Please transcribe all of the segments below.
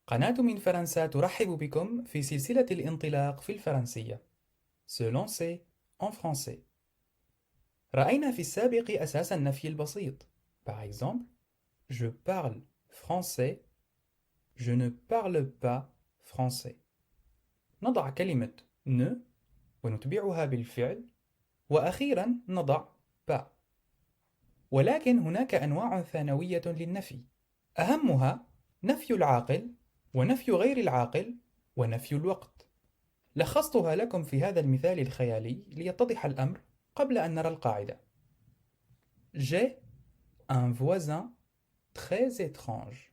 قناة من فرنسا ترحب بكم في سلسلة الانطلاق في الفرنسية. Se lancer en français. رأينا في السابق أساس النفي البسيط. Par exemple, je parle français, je ne parle pas français. نضع كلمة ne ونتبعها بالفعل، وأخيرا نضع pas. ولكن هناك أنواع ثانوية للنفي، أهمها نفي العاقل ونفي غير العاقل ونفي الوقت. لخصتها لكم في هذا المثال الخيالي ليتضح الأمر قبل أن نرى القاعدة. J'ai un voisin très étrange.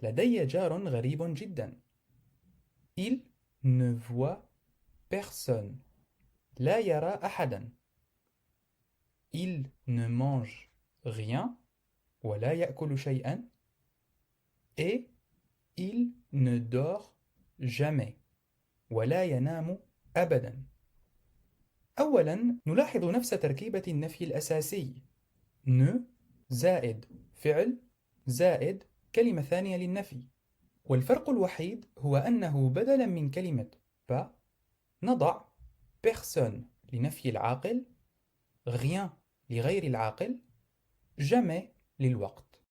لدي جار غريب جدا. Il ne voit personne. لا يرى أحدا. Il ne mange rien. ولا يأكل شيئا. Et il ne dort jamais. ولا ينام أبدا. أولا نلاحظ نفس تركيبة النفي الأساسي. ne زائد فعل زائد كلمة ثانية للنفي، والفرق الوحيد هو أنه بدلا من كلمة pas نضع personne لنفي العاقل، rien لغير العاقل، jamais للوقت.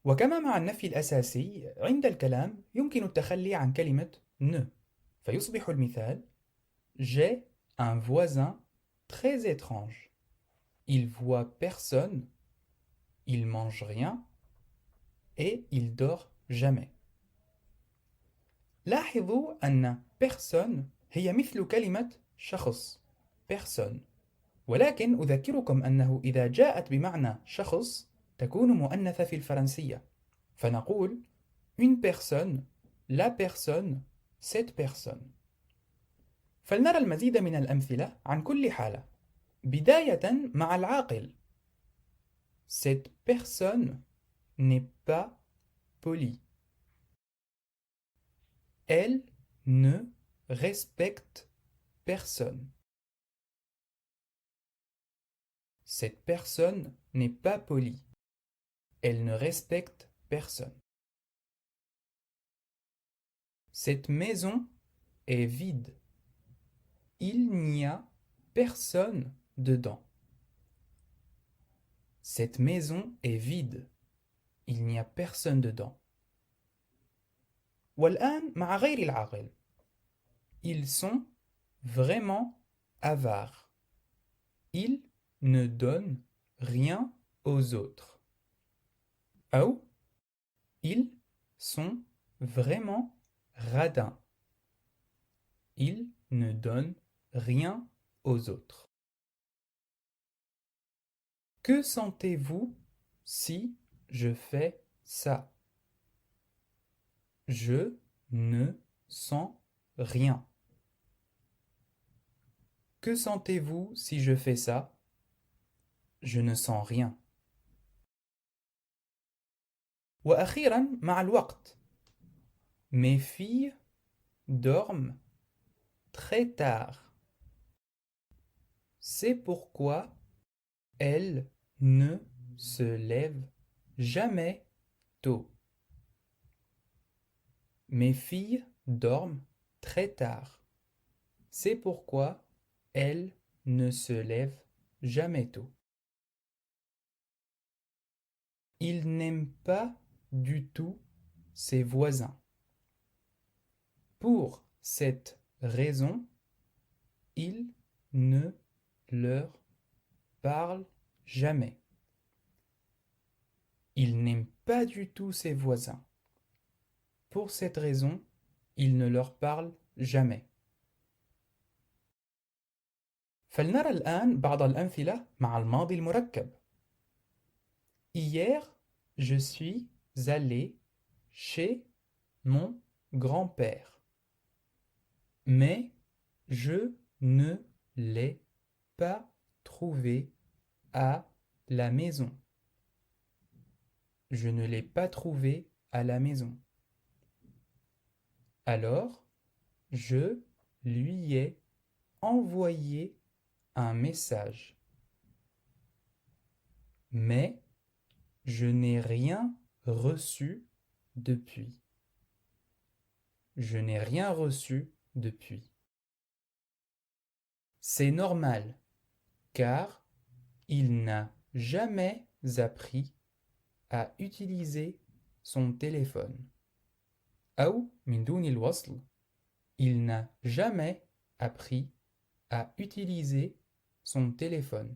وكما مع النفي الأساسي عند الكلام يمكن التخلي عن كلمة ne، فيصبح المثال J'ai un voisin très étrange. Il voit personne, il mange rien et il dort jamais. لاحظوا أن personne هي مثل كلمة شخص personne، ولكن أذكركم أنه إذا جاءت بمعنى شخص تكون مؤنثة في الفرنسية، فنقول une personne, la personne, cette personne. فلنرى المزيد من الأمثلة عن كل حالة، بداية مع العاقل. Cette personne n'est pas polie. Elle ne respecte personne. Cette personne n'est pas polie. Elle ne respecte personne. Cette maison est vide. Il n'y a personne dedans. Cette maison est vide. Il n'y a personne dedans. والآن مع غير العاقل. Ils sont vraiment avares. Ils ne donnent rien aux autres. أو ils sont vraiment radins. Ils ne donnent rien aux autres. Que sentez-vous si je fais ça? Je ne sens rien. Que sentez-vous si je fais ça? Je ne sens rien. وأخيرا مع الوقت. Mes filles dorment très tard. C'est pourquoi elles ne se lèvent jamais tôt. Mes filles dorment très tard. C'est pourquoi elles ne se lèvent jamais tôt. Il n'aime pas du tout ses voisins. Pour cette raison, il ne leur parle jamais. Il n'aime pas du tout ses voisins. Pour cette raison, il ne leur parle jamais. فلنرى الآن بعض الأمثلة مع الماضي المركب. Hier, je suis allé chez mon grand-père. Mais je ne l'ai pas trouvé à la maison. Je ne l'ai pas trouvé à la maison. Alors, je lui ai envoyé un message. Mais je n'ai rien reçu depuis. Je n'ai rien reçu depuis. C'est normal, car il n'a jamais appris à utiliser son téléphone. أو من دون الوصل il n'a jamais appris à utiliser son téléphone.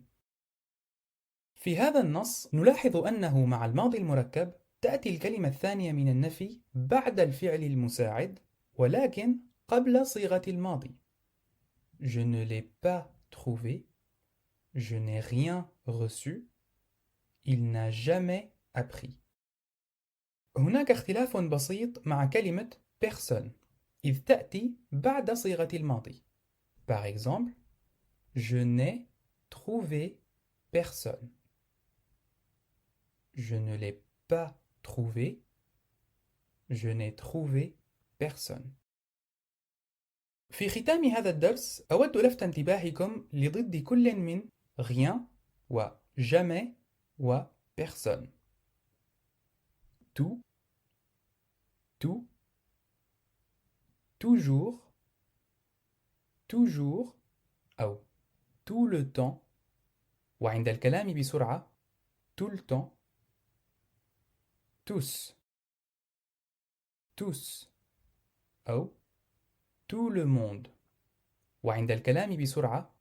في هذا النص نلاحظ أنه مع الماضي المركب تأتي الكلمة الثانية من النفي بعد الفعل المساعد ولكن قبل صيغة الماضي. Je ne l'ai pas trouvé. Je n'ai rien reçu. Il n'a jamais appris. هناك اختلاف بسيط مع كلمة personne إذ تأتي بعد صيغة الماضي. Par exemple, je n'ai trouvé personne. Je ne l'ai pas trouvé. Je n'ai trouvé personne. في ختام هذا الدرس أود لفت انتباهكم لضد كل من rien و jamais و personne. Tout, tout, toujours, toujours أو tout le temps وعند الكلام بسرعة tout le temps tous tous أو tout le monde وعند الكلام بسرعة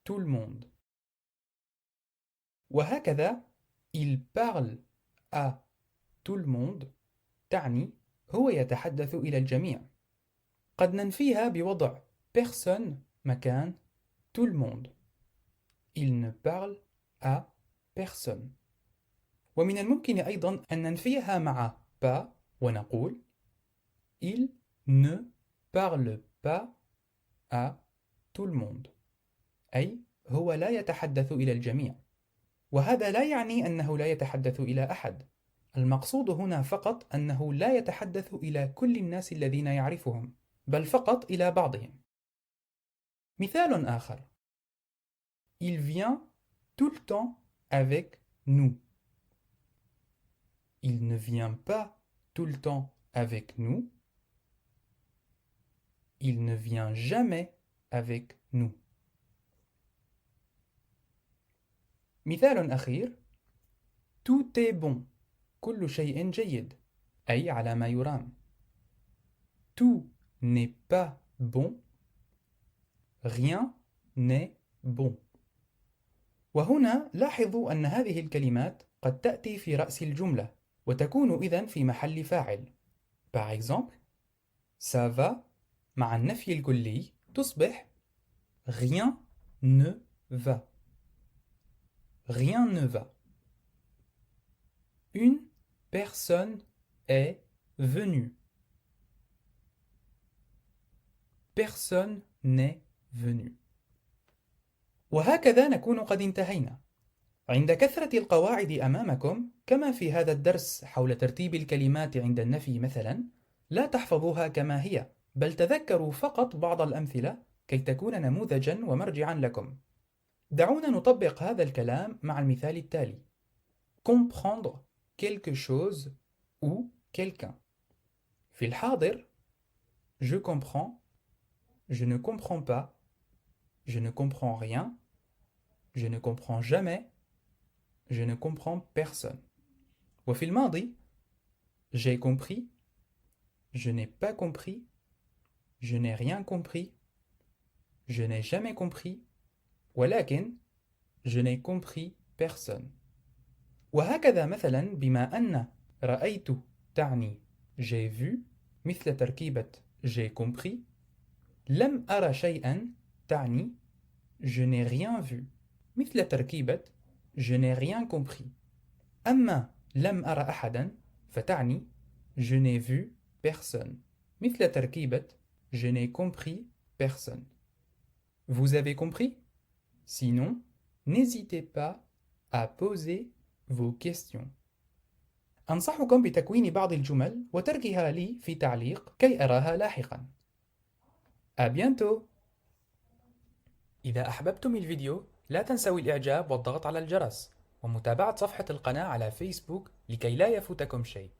tout le monde وهكذا il parle à tout le monde تعني هو يتحدث إلى الجميع قد ننفيها بوضع personne مكان tout le monde il ne parle à personne ومن الممكن أيضا أن ننفيها مع pas ونقول il ne parle pas à tout le monde أي هو لا يتحدث إلى الجميع وهذا لا يعني أنه لا يتحدث إلى أحد المقصود هنا فقط أنه لا يتحدث إلى كل الناس الذين يعرفهم بل فقط إلى بعضهم مثال آخر Il vient tout le temps avec nous. Il ne vient pas tout le temps avec nous. Il ne vient jamais avec nous. مثال أخير Tout est bon. كل شيء جيد. أي على ما يرام. Tout n'est pas bon. Rien n'est bon. وهنا لاحظوا أن هذه الكلمات قد تأتي في رأس الجملة وتكون إذن في محل فاعل. Par exemple, ça va مع النفي الكلي تصبح rien ne va. Rien ne va. Une personne est venue. Personne n'est venu. وهكذا نكون قد انتهينا. عند كثرة القواعد أمامكم كما في هذا الدرس حول ترتيب الكلمات عند النفي مثلا لا تحفظوها كما هي بل تذكروا فقط بعض الأمثلة كي تكون نموذجا ومرجعا لكم. دعونا نطبق هذا الكلام مع المثال التالي. Comprendre quelque chose ou quelqu'un. في الحاضر je comprends, je ne comprends pas, je ne comprends rien, je ne comprends jamais, je ne comprends personne. وفي الماضي j'ai compris, je n'ai pas compris, je n'ai rien compris, je n'ai jamais compris, ولكن je n'ai compris personne. وهكذا مثلا بما أن رأيت تعني j'ai vu مثل تركيبة j'ai compris لم أرى شيئا تعني je n'ai rien vu مثل تركيبة je n'ai rien compris أما لم أرى أحدا فتعني je n'ai vu personne مثل تركيبة je n'ai compris personne. Vous avez compris? Sinon, n'hésitez pas à poser vos questions. أنصحكم بتكوين بعض الجمل وتركها لي في تعليق كي أراها لاحقا. À bientôt! إذا أحببتم الفيديو لا تنسوا الإعجاب والضغط على الجرس ومتابعة صفحة القناة على فيسبوك لكي لا يفوتكم شيء.